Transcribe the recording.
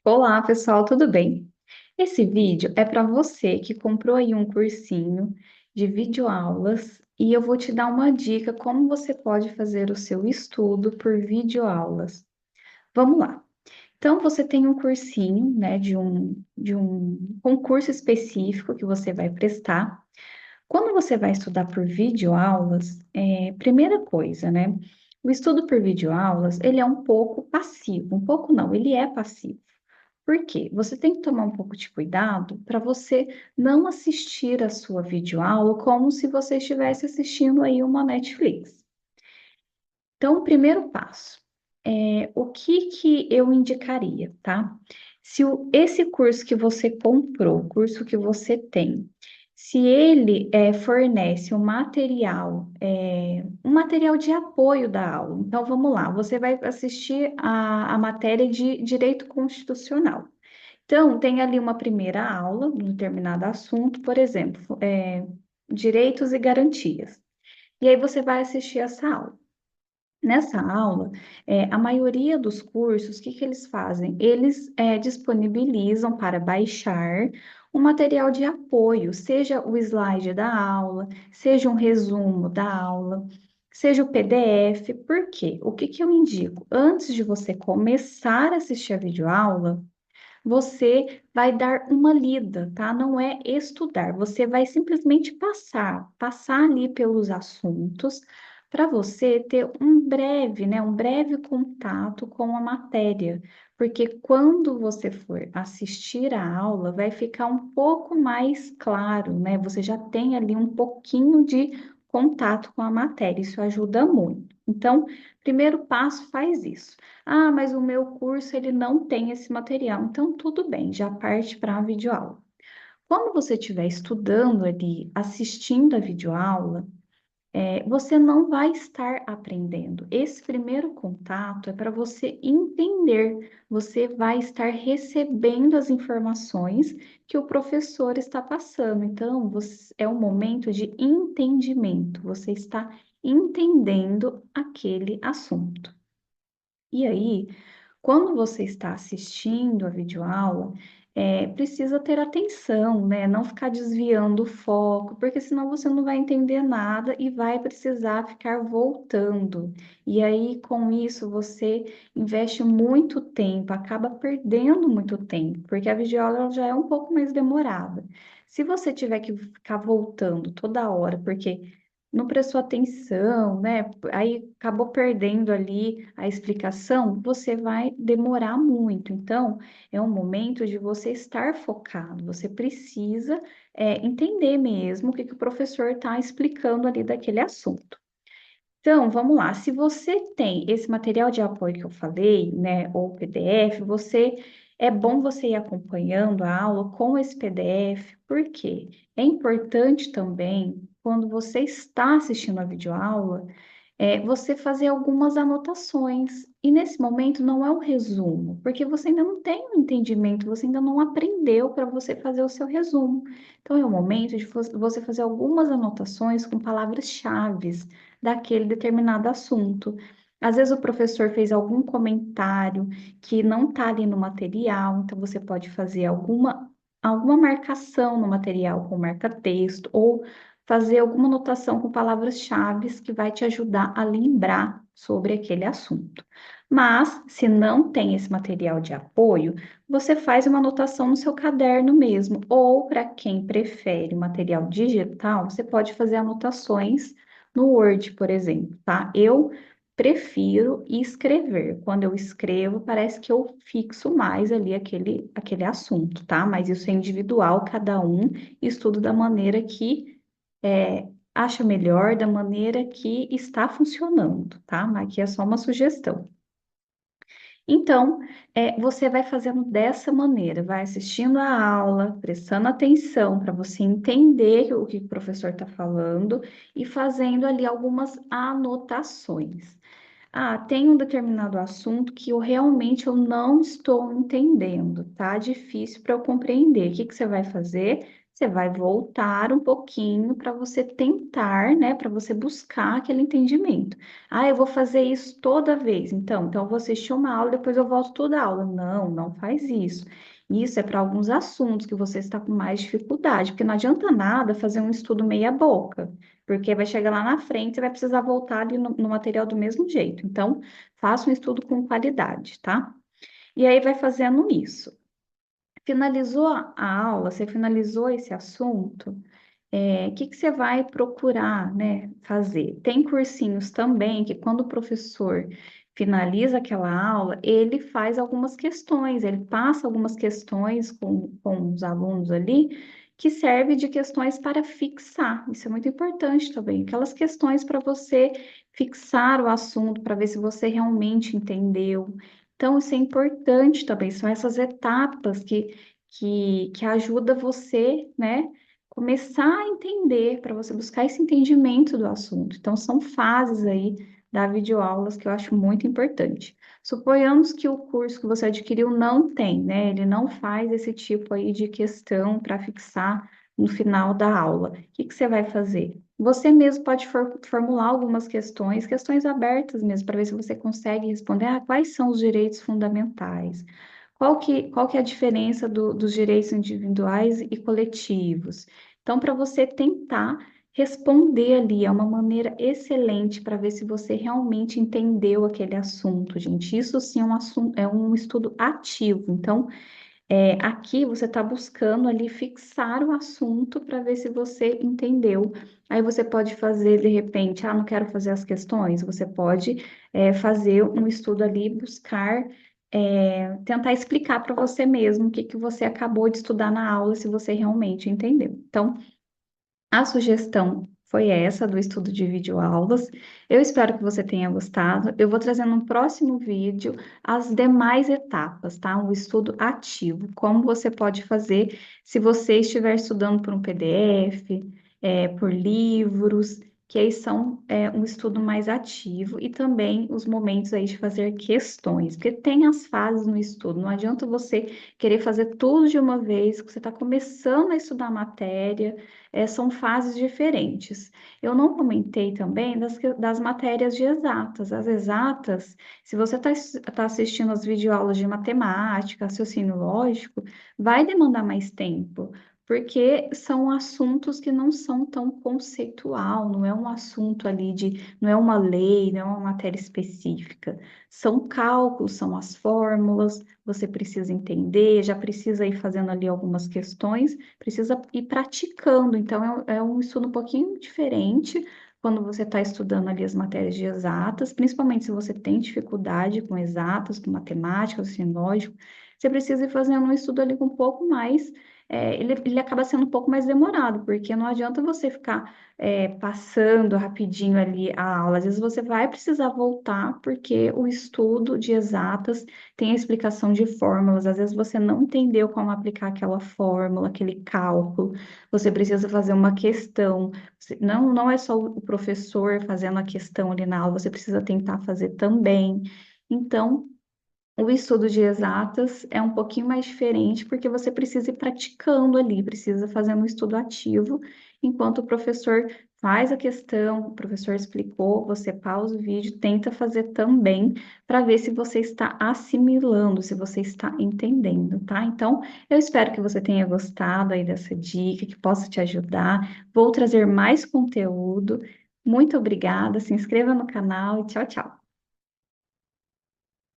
Olá, pessoal, tudo bem? Esse vídeo é para você que comprou aí um cursinho de videoaulas e eu vou te dar uma dica como você pode fazer o seu estudo por videoaulas. Vamos lá. Então, você tem um cursinho, né, de um concurso específico que você vai prestar. Quando você vai estudar por videoaulas, primeira coisa, né? O estudo por videoaulas, ele é um pouco passivo, um pouco não, ele é passivo. Por quê? Você tem que tomar um pouco de cuidado para você não assistir a sua videoaula como se você estivesse assistindo aí uma Netflix. Então, o primeiro passo, o que que eu indicaria, tá? Se esse curso que você comprou, o curso que você tem, se ele fornece um material de apoio da aula. Então, vamos lá, você vai assistir a matéria de direito constitucional. Então, tem ali uma primeira aula de um determinado assunto, por exemplo, direitos e garantias. E aí você vai assistir essa aula. Nessa aula, a maioria dos cursos, o que que eles fazem? Eles disponibilizam para baixar um material de apoio, seja o slide da aula, seja um resumo da aula, seja o PDF. Por quê? O que que eu indico? Antes de você começar a assistir a videoaula, você vai dar uma lida, tá? Não é estudar, você vai simplesmente passar ali pelos assuntos para você ter um breve contato com a matéria, porque quando você for assistir a aula, vai ficar um pouco mais claro, né? Você já tem ali um pouquinho de contato com a matéria, isso ajuda muito. Então, primeiro passo, faz isso. Ah, mas o meu curso ele não tem esse material. Então, tudo bem, já parte para a videoaula. Quando você estiver estudando ali, assistindo a videoaula, você não vai estar aprendendo. Esse primeiro contato é para você entender. Você vai estar recebendo as informações que o professor está passando. Então, é um momento de entendimento. Você está entendendo aquele assunto. E aí, quando você está assistindo a videoaula, precisa ter atenção, né? Não ficar desviando o foco, porque senão você não vai entender nada e vai precisar ficar voltando. E aí, com isso, você investe muito tempo, acaba perdendo muito tempo, porque a videoaula ela já é um pouco mais demorada. Se você tiver que ficar voltando toda hora, porque não prestou atenção, né? Aí acabou perdendo ali a explicação, você vai demorar muito. Então, é um momento de você estar focado, você precisa entender mesmo o que que o professor está explicando ali daquele assunto. Então, vamos lá. Se você tem esse material de apoio que eu falei, né, ou PDF, é bom você ir acompanhando a aula com esse PDF, porque é importante também, quando você está assistindo a videoaula, você fazer algumas anotações. E nesse momento não é um resumo, porque você ainda não tem um entendimento, você ainda não aprendeu para você fazer o seu resumo. Então é o momento de você fazer algumas anotações com palavras-chave daquele determinado assunto. Às vezes o professor fez algum comentário que não está ali no material, então você pode fazer alguma marcação no material com marca-texto ou fazer alguma anotação com palavras-chave que vai te ajudar a lembrar sobre aquele assunto. Mas, se não tem esse material de apoio, você faz uma anotação no seu caderno mesmo, ou para quem prefere material digital, você pode fazer anotações no Word, por exemplo, tá? Eu prefiro escrever. Quando eu escrevo, parece que eu fixo mais ali aquele assunto, tá? Mas isso é individual, cada um estuda da maneira que acha melhor, da maneira que está funcionando, tá? Mas aqui é só uma sugestão. Então, você vai fazendo dessa maneira, vai assistindo a aula, prestando atenção para você entender o que o professor está falando e fazendo ali algumas anotações. Ah, tem um determinado assunto que eu não estou entendendo, tá difícil para eu compreender. O que que você vai fazer? Você vai voltar um pouquinho para você tentar, né, para você buscar aquele entendimento. Ah, eu vou fazer isso toda vez. Então eu vou assistir uma aula, depois eu volto toda a aula. Não, não faz isso. Isso é para alguns assuntos que você está com mais dificuldade, porque não adianta nada fazer um estudo meia boca, porque vai chegar lá na frente, você vai precisar voltar ali no material do mesmo jeito. Então, faça um estudo com qualidade, tá? E aí vai fazendo isso. Finalizou a aula, você finalizou esse assunto, o que que você vai procurar, né, fazer? Tem cursinhos também que quando o professor finaliza aquela aula, ele faz algumas questões, ele passa algumas questões com os alunos ali, que serve de questões para fixar. Isso é muito importante também. Aquelas questões para você fixar o assunto, para ver se você realmente entendeu. Então, isso é importante também. São essas etapas que ajuda você, né? Começar a entender, para você buscar esse entendimento do assunto. Então, são fases aí da videoaulas que eu acho muito importante. Suponhamos que o curso que você adquiriu não tem, né? Ele não faz esse tipo aí de questão para fixar no final da aula. O que que você vai fazer? Você mesmo pode formular algumas questões, questões abertas mesmo, para ver se você consegue responder, quais são os direitos fundamentais? Qual que é a diferença dos direitos individuais e coletivos? Então, para você tentar responder ali, é uma maneira excelente para ver se você realmente entendeu aquele assunto, gente. Isso sim é um assunto, é um estudo ativo. Então, aqui você está buscando ali fixar o assunto para ver se você entendeu. Aí você pode fazer, de repente, não quero fazer as questões. Você pode fazer um estudo ali, buscar, tentar explicar para você mesmo o que que você acabou de estudar na aula, se você realmente entendeu. Então, a sugestão foi essa do estudo de videoaulas. Eu espero que você tenha gostado. Eu vou trazer no próximo vídeo as demais etapas, tá? O estudo ativo, como você pode fazer se você estiver estudando por um PDF, por livros, que aí são um estudo mais ativo, e também os momentos aí de fazer questões, porque tem as fases no estudo. Não adianta você querer fazer tudo de uma vez, que você está começando a estudar a matéria, são fases diferentes. Eu não comentei também das matérias de exatas. As exatas, se você está assistindo as videoaulas de matemática, raciocínio lógico, vai demandar mais tempo, porque são assuntos que não são tão conceitual, não é um assunto ali não é uma lei, não é uma matéria específica. São cálculos, são as fórmulas, você precisa entender, já precisa ir fazendo ali algumas questões, precisa ir praticando. Então, é um estudo um pouquinho diferente quando você está estudando ali as matérias de exatas, principalmente se você tem dificuldade com exatas, com matemática, assim, lógico, você precisa ir fazendo um estudo ali com um pouco mais. Ele acaba sendo um pouco mais demorado, porque não adianta você ficar passando rapidinho ali a aula. Às vezes você vai precisar voltar, porque o estudo de exatas tem a explicação de fórmulas. Às vezes você não entendeu como aplicar aquela fórmula, aquele cálculo. Você precisa fazer uma questão. Não é só o professor fazendo a questão ali na aula, você precisa tentar fazer também. Então, o estudo de exatas é um pouquinho mais diferente, porque você precisa ir praticando ali, precisa fazer um estudo ativo, enquanto o professor faz a questão, o professor explicou, você pausa o vídeo, tenta fazer também, para ver se você está assimilando, se você está entendendo, tá? Então, eu espero que você tenha gostado aí dessa dica, que possa te ajudar. Vou trazer mais conteúdo. Muito obrigada, se inscreva no canal e tchau, tchau.